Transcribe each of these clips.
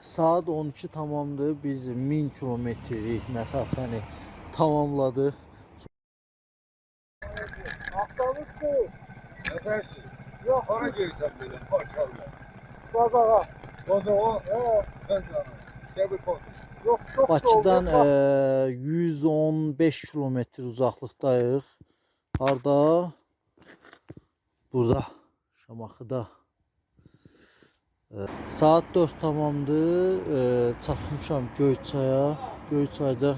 Saat 12 tamamdır. Biz 1000 kilometrelik məsafəni tamamladıq. Axşamınız xeyir. Ne dersin? Yox, Para gelsen böyle maşallah. Bazağa. O sen de ana. Gel bir konuş. Yox, çox Bakıdan oldu. 115 kilometr uzaqlıqdayıq. Harda? Burada, Şamaxıda. Saat 4 tamamdır. Çatmışam Göyçaya. Göyçayda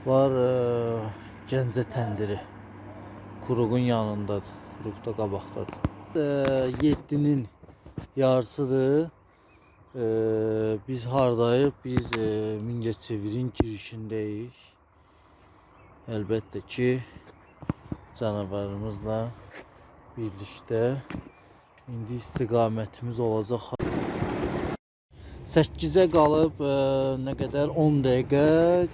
var Gəncə təndiri. Kuruğun yanındadır. Kuruq da qabaqdadır. 7'nin yarısıdır. Biz hardayıq? Biz Mingəçevirin girişindəyik. Əlbəttə ki, canavarımızla birlikdə. İndi istiqamətimiz olacaq. 8'e qalıb nə qədər 10 dəqiqə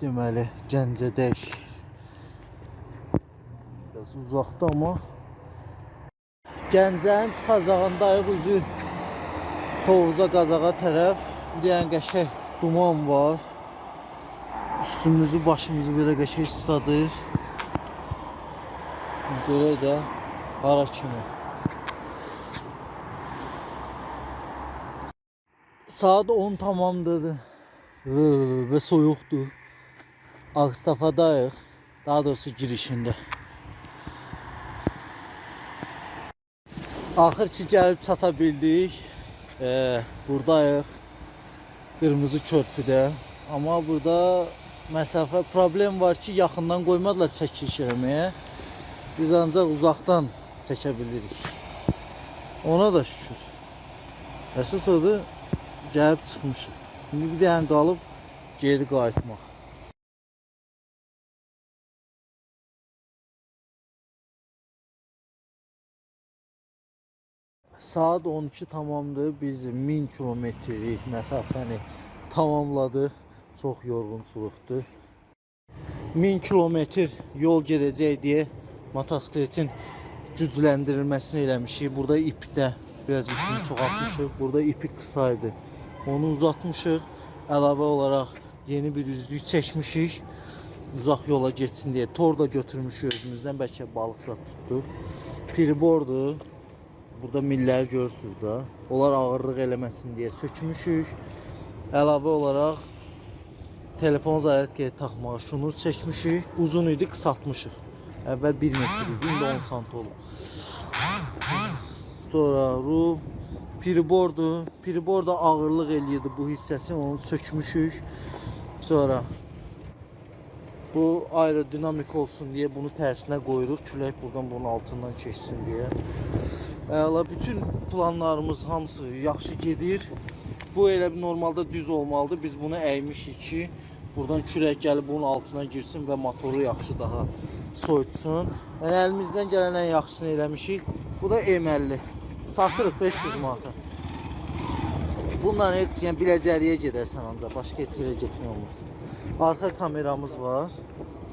deməli Gəncədəyik. Biraz uzaqda amma Gəncənin çıxacağındayıq üzü Tovuza Qazağa tərəf. Bir dənə qəşəng duman var. Üstümüzü başımızı belə qəşəng ısladır. Görə də hara kimi. Saat 10 tamamdır və soyuqdur. Ağstafadayıq. Daha doğrusu girişində. Axır ki gəlib çata bildik. Buradayıq. Qırmızı körpüdə. Amma burada məsafə problem var ki, yaxından qoymadılar çəkiliş eləməyə. Biz ancaq uzaqdan çəkə bilirik. Ona da şükür. Əsas odur, gəlib çıxmışıq. İndi bir dənə qalıb geri qayıtmaq. Saat 12 tamamdır. Biz 1000 kilometrelik məsafəni tamamladıq. Çox yorğunçuluqdur. 1000 kilometr yol gedəcək deyə motosikletin gücləndirilməsini eləmişik. Burada ipdə biraz ipini çoxaltmışıq. Burada ipi qısaydı. Onu uzatmışıq. Əlavə olaraq yeni bir üzlük çəkmişik. Uzaq yola geçsin deyə tor da götürmüşük özümüzdən. Bəlkə balıq zat tutduq. Pirbordur. Burada milləri görürsünüz da. Onlar ağırlıq eləməsin deyə sökmüşük. Əlavə olaraq telefon zaryatkaya taxmağa şunu çəkmişik. Uzun idi, qısaltmışıq. Əvvəl 1 metr idi, indi 10 sant olur. Sonra ru pirbordur. Pirbor da ağırlıq eləyirdi bu hissəsi, onu sökmüşük. Sonra bu aerodinamik olsun deyə bunu tərsinə qoyuruq. Külək buradan bunun altından keçsin deyə. Bütün planlarımız hamısı yaxşı gedir. Bu elə normalda düz olmalıdır. Biz bunu əymişik ki, buradan külək gəlib bunun altına girsin və motoru yaxşı daha soyutsun. Yəni əlimizdən gələn ən yaxşısını eləmişik. Bu da M50. Satırıq 500 manata. Bundan heç yəni Biləcəriyə gedərsən ancaq, başqa heç yerə getmək olmaz. Arxa kameramız var.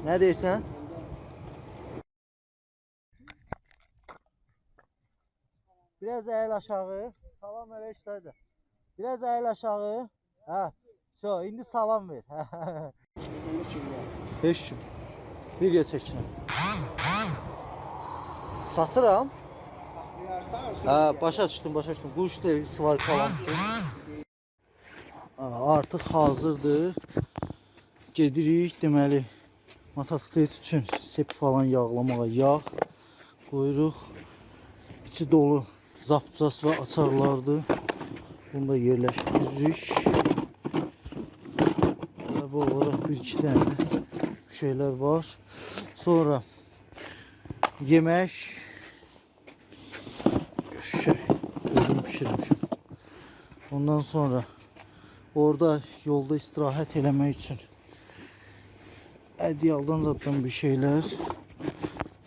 Nə deyirsən? Biraz əyil aşağı. Salam elə işlərdə. Biraz əyil aşağı. Hə. So, indi salam ver. Heç kim. Video çəkinəm. Satıram. Hə, başa düşdüm. Quş da svarkalamışım. Artıq hazırdır. Gedirik, deməli motosiklet üçün sep falan yağlamağa yağ qoyuruq. İçi dolu zapcas və açarlardır. Bunu da yerləşdiririk. Bu olaraq 1-2 dənə şeylər var. Sonra yemək özüm pişirmişim. Ondan sonra orada yolda istirahət eləmək üçün ədyaldan zaten bir şeyler,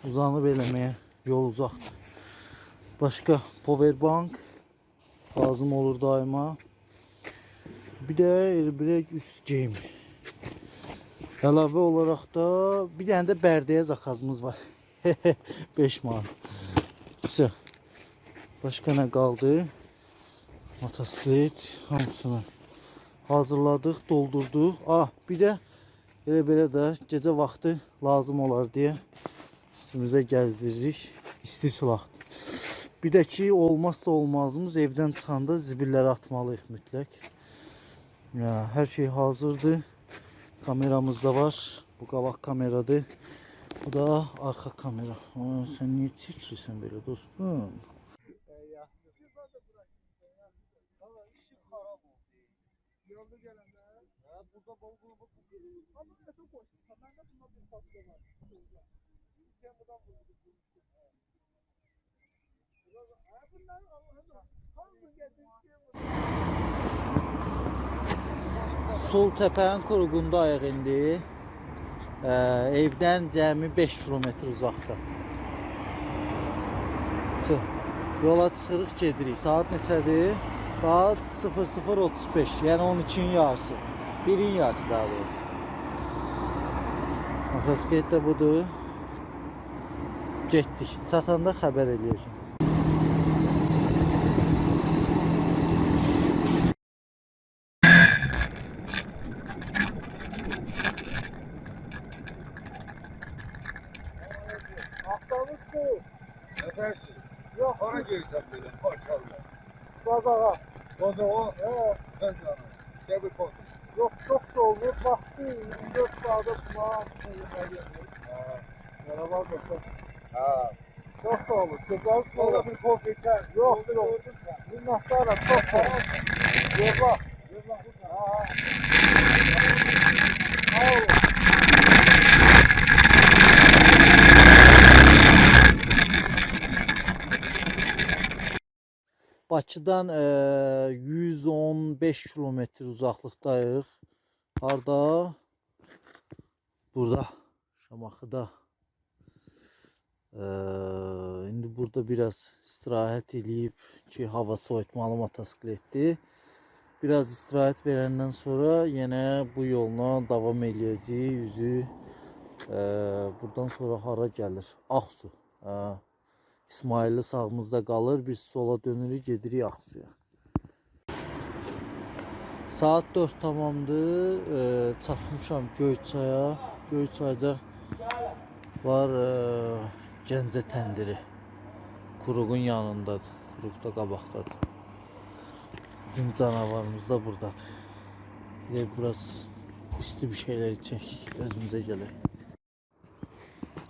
uzanıb eləməyə yol uzaqdır. Başka powerbank lazım olur daima. Bir de elbrek üst geyim. Əlavə olaraq da bir dənə də bərdəyə zakazımız var. 5 manat. Başka nə qaldı? Motosiklet hamısını hazırladıq, doldurduq. Bir də belə də gecə vaxtı lazım olar deyə üstümüzə gəzdiririk. İsti silahdır. Bir də ki, olmazsa olmazımız evdən çıxanda zibilləri atmalıyıq mütləq. Hər şey hazırdır. Kameramız da var. Bu qabaq kameradır. Bu da arka kamera. Sen niye çekiyorsun böyle dostum? Sol təpənin quruğundayıq indi. Evdən cəmi 5 kilometr uzaqda. Yola çıxırıq, gedirik. Saat neçədir? Saat 00:35. Yəni 12-nin yarısı. 1-in yarısı daha doğrusu. Motosiklet də budur. Getdik. Çatanda xəbər eləyəcəm. Aksanız değil. Yetersin. Yok. Para gelsen böyle parçalı. Bazağa. Bazağa. Sen canım. Gel bir pot. Yok çok soğuk. Vakti 24 saate kuma. Merhaba dostum. Çok soğuk. Güzel soğuk. Orada bir pot geçer. Yok Yolda yok. gördün sen. Minnettarım. Çok soğuk. Yırla. Yıllar bu sen. Sağ olun. Bakıdan 115 kilometr uzaqlıqdayıq. Harda? Burada. Şamaxıda. İndi burada biraz istirahət eləyib ki, hava soyutmalı motosikletdir. Biraz istirahət verəndən sonra yenə bu yolla davam eləyəcəyik. Üzü buradan sonra hara gəlir? Ağsu. İsmailli sağımızda qalır. Biz sola dönürük, gedirik Ağsuya. Saat 4 tamamdır. Çatmışam Göyçaya. Göyçayda var Gəncə təndiri. Quruğun yanındadır. Quruq da qabaqdadır. Bizim canavarımız da buradadır. Biz biraz isti bir şeyler içək. Özümüzə gələk.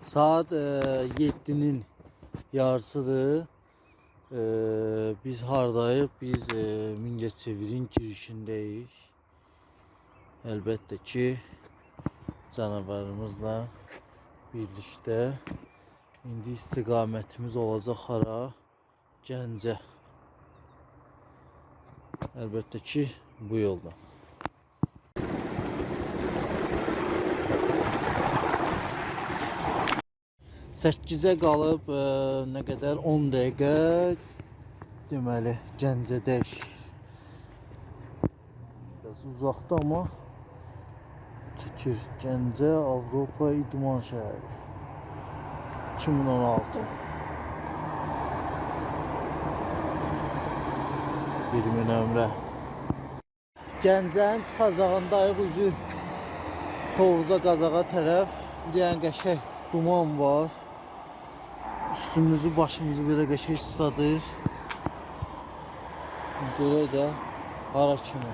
Saat 7'nin yarısıdır. Biz hardayıq? Biz Mingəçevirin girişindəyik. Əlbəttə ki, canavarımızla birlikdə. İndi istiqamətimiz olacaq hara? Gəncə. Əlbəttə ki, bu yoldan. 8'e qalıb nə qədər 10 dəqiqə deməli Gəncədəyik. Biraz uzaqda amma çəkir. Gəncə Avropa İdman şəhəri 2016 20 nömrə. Gəncənin çıxacağındayıq üzü Tovuza Qazağa tərəf. Deyən qəşəng duman var. Üstümüzü başımızı belə qəşəng ısladır. Görə də hara kimi.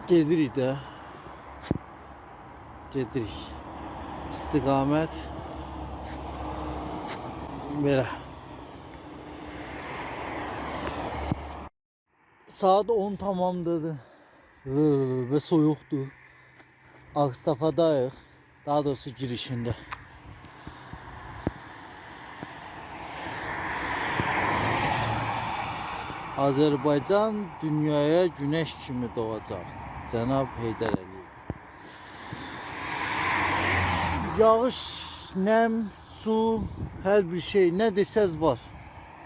Gedirik də. Gedirik. İstiqamət belə. Saat 10 tamamdır və soyuqdur. Ağstafadayıq. Daha doğrusu girişində. Azərbaycan dünyaya güneş kimi doğacaq. Cənab Heydər Əliyev. Yağış, nəm, su, hər bir şey nə desəz var.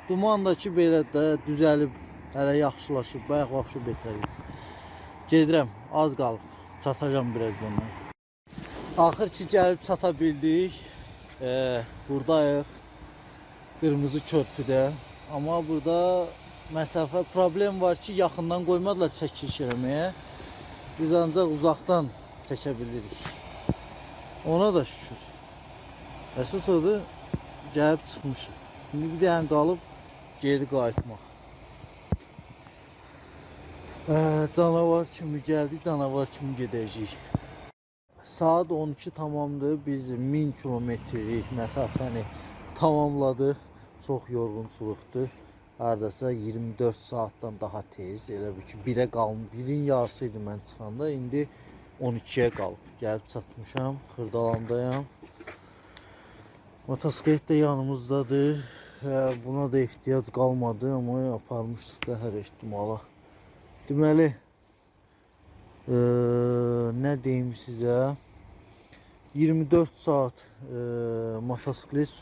Duman da ki belə də düzəlib, hələ yaxşılaşıb, bayaq vəbşə betərib. Gedirəm, az qalıb. Çatacağım birazdan. Axır ki gəlib çata bildik. Buradayıq. Qırmızı körpüdə. Amma burada məsafə problem var ki, yaxından qoymadılar çəkiliş eləməyə. Biz ancaq uzaqdan çəkə bilirik. Ona da şükür. Əsas odur, gəlib çıxmışıq. İndi bir dənə qalıb geri qayıtmaq. Canavar kimi gəldi, canavar kimi gedəcəyik. Saat 12 tamamdır. Biz 1000 kilometrlik məsafəni tamamladıq. Çox yorğunçuluqdur. Hardasa 24 saatdan daha tez. Elə bir ki, 1-ə qalmış. 1-in yarısı idi mən çıxanda. İndi 12-yə qalıb. Gəlib çatmışam. Xırdalandayam. Motosiklet də yanımızdadır. Buna da ehtiyac qalmadı, amma aparmışdıq da hər ehtimala. Deməli, nə deyim sizə? 24 saat motosiklet,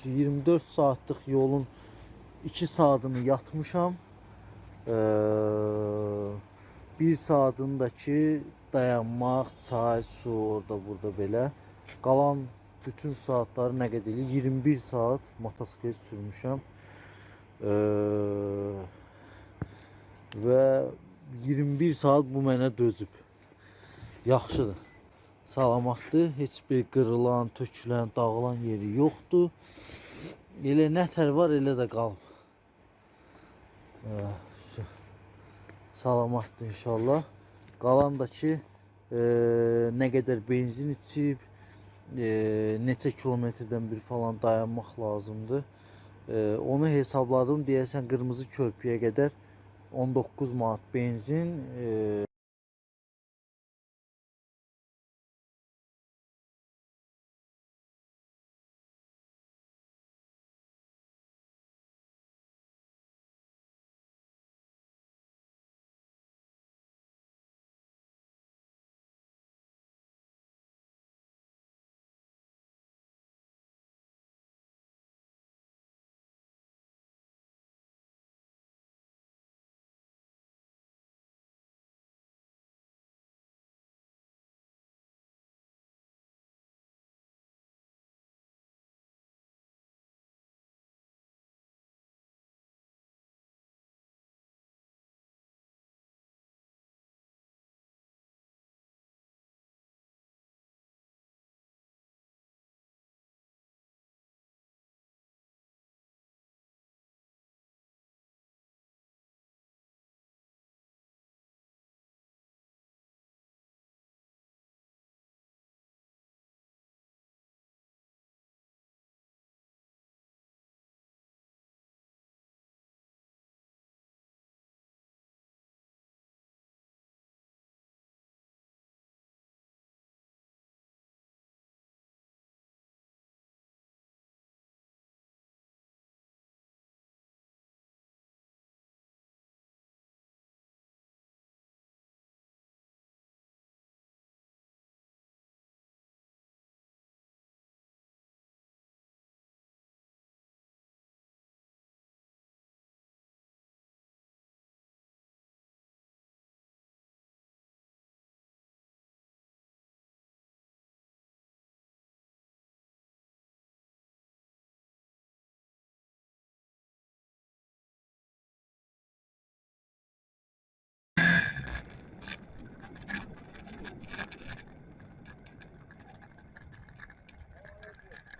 24 saatlıq yolun 2 saatını yatmışam. 1 saatındakı dayanmaq, çay, su, orada burada belə. Qalan bütün saatları nə qədər 21 saat motosiklet sürmüşəm. Və 21 saat bu mənə dözüb. Yaxşıdır. Salamatdır. Heç bir qırılan, tökülən, dağılan yeri yoxdur. Elə nətər var, elə də qalıb. Salamatdır inşallah. Qalan da ki, nə qədər benzin içib, neçə kilometrdən bir falan dayanmaq lazımdır. Onu hesabladım. Deyəsən qırmızı körpüyə qədər 19 manat benzin.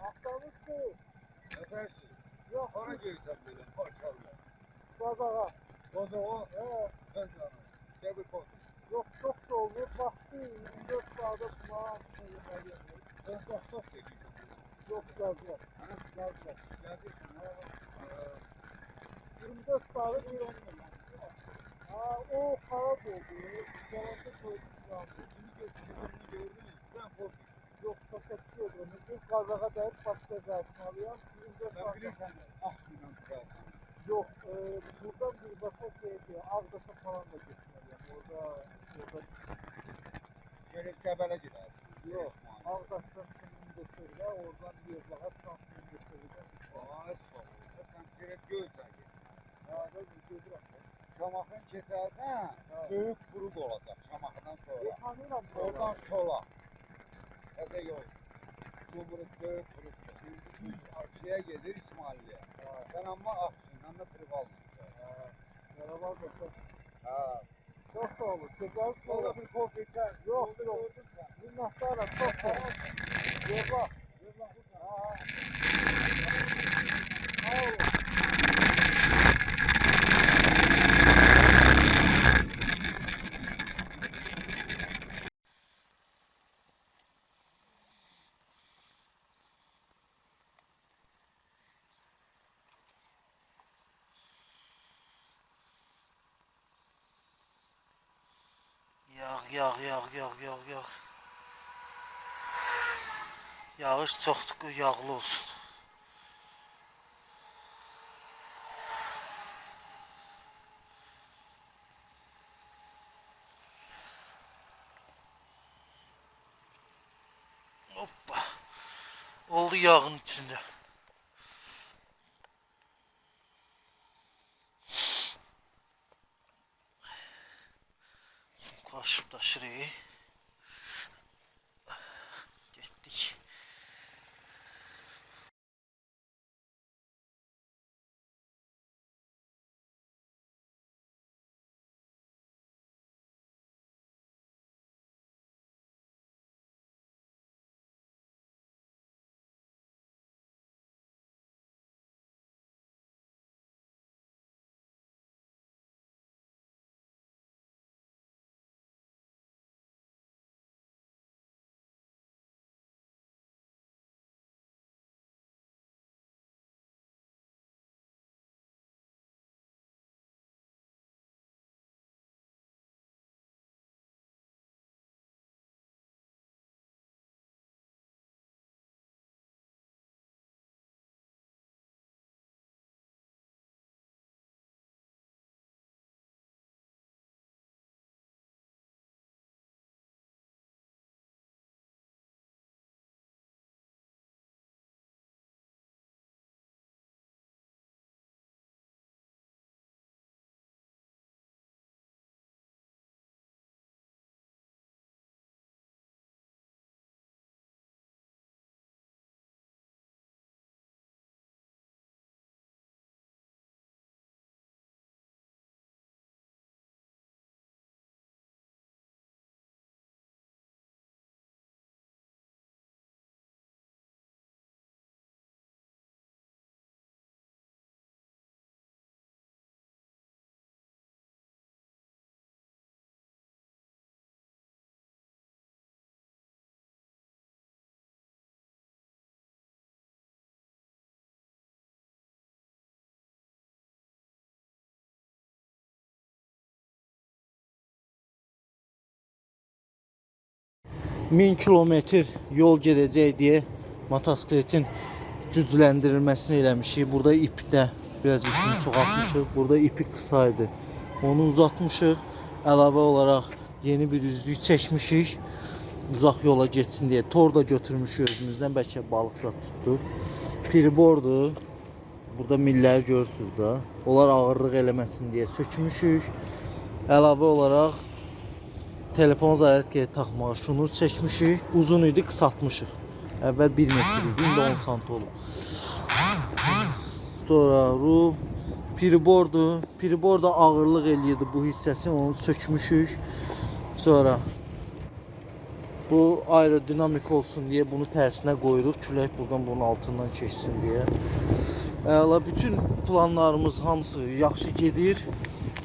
Akşamı soğuk. Ne dersin? Yok, Ona gelsen böyle maşallah. Bazağa. Bozağa He, sen canım. Gel bir pot. yok çok soğuk. Baktı 24 saate kulağım sayılır. Sen dostok dediğin. Yok geleceğim. Geleceğim. Geleceksin ha. 24 saate bir olmuyor. O kara doldu. Gelende koydum yandı. Şimdi gördünüz. Ben korkuyorum. Yok teşekkür ederim. Bir kazağa da hep başlayacaksın alıyorum. 24 Sen saat. bilirsen aksından düşersin. Yok buradan bir başa şey diyor. Ağdaş'a falan da gitmeliyim. Orada Şöyle Qəbələ gider. yok. Ağdaş'tan sınırını götürür. Oradan Yozlağa stansiyonu götürür. Ay sağ ol. Sen şöyle gözler git. Ben götürürüm. Şamaxın keçərsən, böyük quruq olacaq Şamaxıdan sonra. Tanıyıram. Oradan sola. Təzə yol. Gümrükte, düz şeye gelir İsmail'e. Sen ama Aksu'ndan da trip almışsın. Merhaba dostlar. Ha. Çok sağ olun. Güzel sağ olun. Sonra bir kol geçer. Yok, Yolda yok. gördüm sen. Minnettarım. Çok sağ olun. Yorla. Yolda bu sen. Sağ olun. Yağ. Yağış çok yağlı olsun. Hoppa. Oldu yağın içinde. Kaşıp da şurayı. Gittik. Min kilometr yol gedəcək deyə motosikletin gücləndirilməsini eləmişik. Burada ip də biraz ipini çoxaltmışıq. Burada ipi qısaydı. Onu uzatmışıq. Əlavə olaraq yeni bir üzlük çəkmişik. Uzaq yola getsin deyə tor da götürmüşük özümüzdən. Bəlkə balıq zat tutduq. Pirbordur. Burada milləri görürsünüz da. Onlar ağırlıq eləməsin deyə sökmüşük. Əlavə olaraq telefon zaryatkaya taxmağa şunu çəkmişik. Uzun idi, qısaltmışıq. Əvvəl 1 metr idi, indi 10 sant olub. Sonra ru pirbordur. Pirbor da ağırlıq eləyirdi bu hissəsi, onu sökmüşük. Sonra bu aerodinamik olsun deyə bunu tərsinə qoyuruq. Külək buradan bunun altından keçsin deyə. Əla, bütün planlarımız hamısı yaxşı gedir.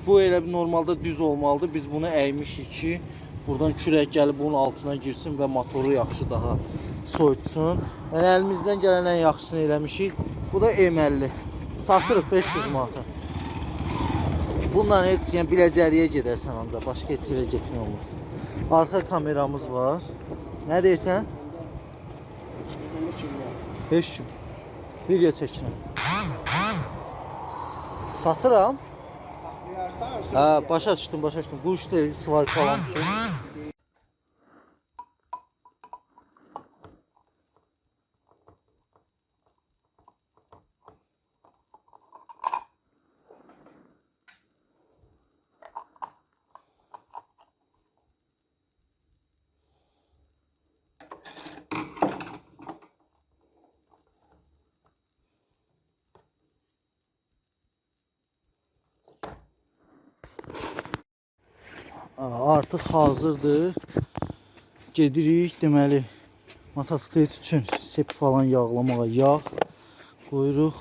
Bu elə normalda düz olmalıdır. Biz bunu əymişik ki, buradan külək gəlib bunun altına girsin və motoru yaxşı daha soyutsun. Yəni əlimizdən gələn ən yaxşısını eləmişik. Bu da M50. Satırıq 500 manata. Bundan heç yəni Biləcəriyə gedərsən ancaq, başqa heç yerə getmək olmaz. Arxa kameramız var. Nə deyirsən? 5 kim? Video çəkirəm. Satıram. Saxlayarsan, Başa düşdüm. Quş deyil, svarka alamışım. artıq hazırdır. Gedirik, deməli, motosiklet üçün sep falan yağlamağa yağ qoyuruq.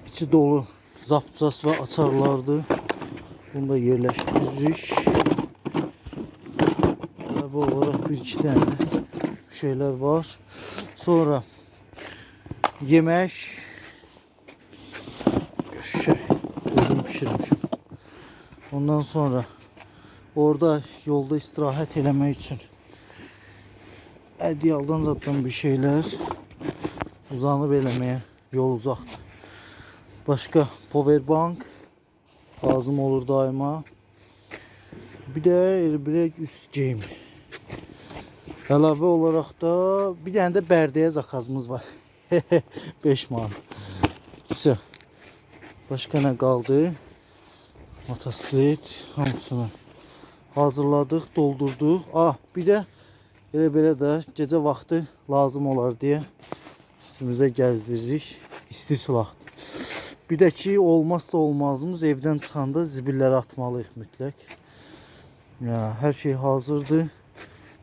İçi dolu zapcas və açarlardır. Bunu da yerləşdiririk. Bu olarak bir iki tane şeyler var. Sonra yemek. Özüm pişirmişim. Ondan sonra orada yolda istirahat eləmək üçün ədyaldan zaten bir şeyler, uzanıb eləməyə, yol uzaqdır. Başka powerbank lazım olur daima. Bir de elbirek üst geyim. Əlavə olaraq da bir dənə də bərdəyə zakazımız var. 5 manat. Güzel. Başka nə qaldı? Motosiklet hamısını hazırladıq, doldurduq. Bir də elə-belə də gecə vaxtı lazım olar deyə üstümüzə gəzdiririk. İsti silahdır. Bir də ki, olmazsa olmazımız evdən çıxanda zibilləri atmalıyıq mütləq. Ya, her şey hazırdır.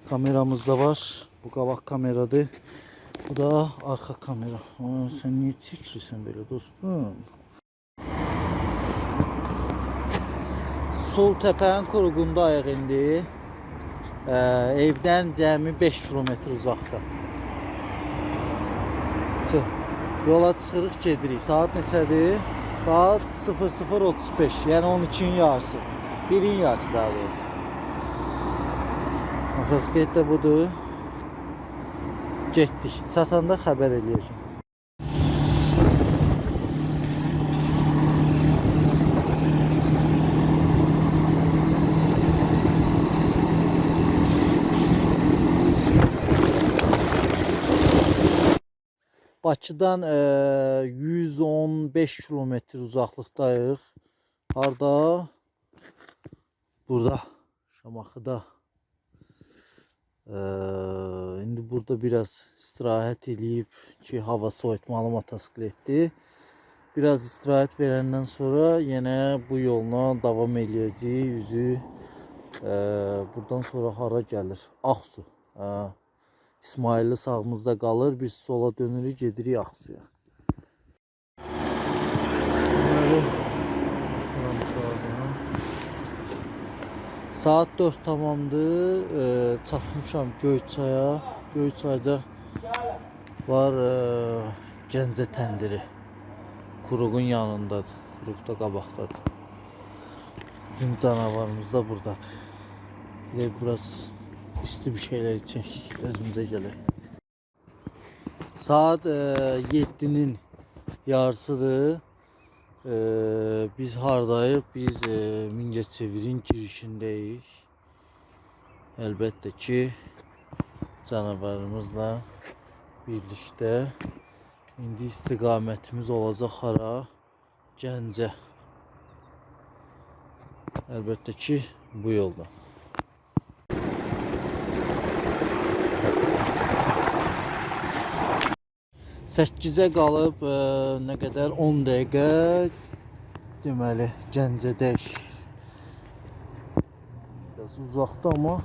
Kameramız da var. Bu qabaq kameradır. Bu da arka kamera. Sen niye çəkirsən böyle dostum? Sol təpənin quruğunda ayıq indi. Evdən cəmi 5 kilometr uzaqda. Yola çıxırıq, gedirik. Saat neçədir? Saat 00:35. Yəni 12-nin yarısı. 1-in yarısı daha doğrusu. Motosiklet de budur. Getdik. Çatanda xəbər eləyəcəm. Bakıdan 115 kilometr uzaqlıqdayıq. Harda? Burada. Şamaxıda. İndi burada biraz istirahat eləyib ki, hava soyutmalı motosikletdir. Biraz istirahat verəndən sonra yenə bu yolla davam eləyəcəyik. Üzü buradan sonra hara gəlir? Ağsu. İsmailli sağımızda qalır. Biz sola dönürük, gedirik Ağsuya. Saat 4 tamamdır. Çatmışam Göyçaya. Göyçayda var Gəncə təndiri. Kuruğun yanındadır. Kuruq da qabaqdadır. Bizim canavarımız da buradadır. Bir de biraz isti bir şeyler içək. Özümüzə gələk. Saat 7'nin yarısıdır. Biz hardayıq? Biz Mingəçevirin girişindəyik. Əlbəttə ki, canavarımızla birlikdə. İndi istiqamətimiz olacaq hara? Gəncə. Əlbəttə ki, bu yolda. 8'e qalıb nə qədər 10 dəqiqə deməli Gəncədəyik. Biraz uzaqda amma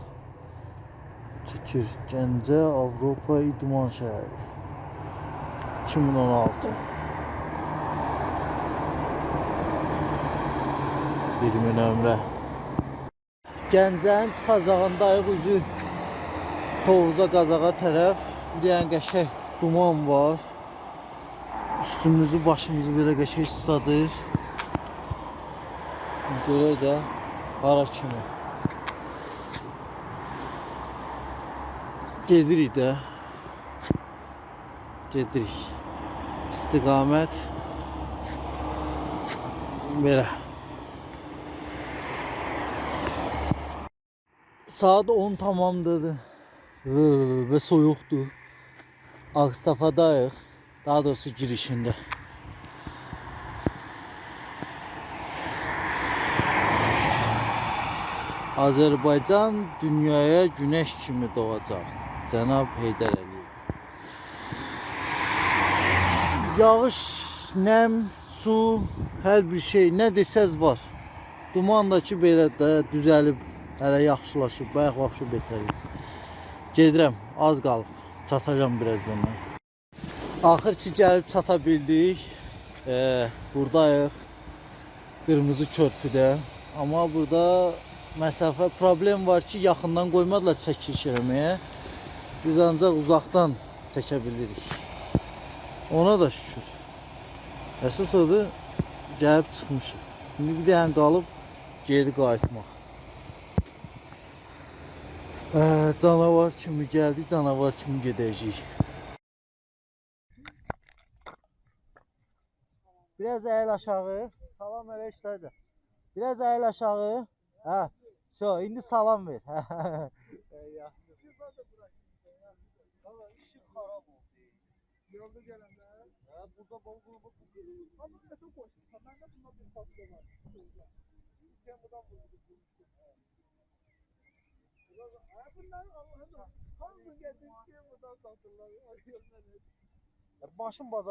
çəkir. Gəncə Avropa İdman şəhəri 2016. 20 nömrə. Gəncənin çıxacağındayıq, üzü Tovuza Qazağa tərəf. Bir dənə qəşəng duman var. Üstümüzü başımızı belə qəşəng ısladır. Görək də hara kimi. Gedirik də. Gedirik. İstiqamət belə. Saat 10 tamamdır və soyuqdur. Ağstafadayıq. Daha doğrusu girişində. Azərbaycan dünyaya güneş kimi doğacaq. Cənab Heydər Əliyev. Yağış, nəm, su, hər bir şey nə desəz var. Duman da ki belə də düzəlib Hələ yaxşılaşıb, bayaq vəbşi betər idi. Gedirəm, az qalıb. Çatacağım birazdan mən. Axır ki gəlib çata bildik. Buradayıq. Qırmızı körpüdə. Amma burada məsafə problem var ki, yaxından qoymadılar çəkiliş eləməyə. Biz ancaq uzaqdan çəkə bilirik. Ona da şükür. Əsas odur, gəlib çıxmışıq. İndi bir dənə qalıb geri qayıtmaq. Canavar kimi gəldi, canavar kimi gedəcəyik. Biraz əyil aşağı. Salam elə işlədir. Biraz əyil aşağı. Hə. İndi salam ver. İşi xarab oldu. Yolda gələndə. Burada balığı bu. Ama ne çok hoş. Ben de buna bir tatlı var. Sen buradan bulduk. Bunlar Allah'ın hangi getirdiği buradan satırlar. Başım bazar.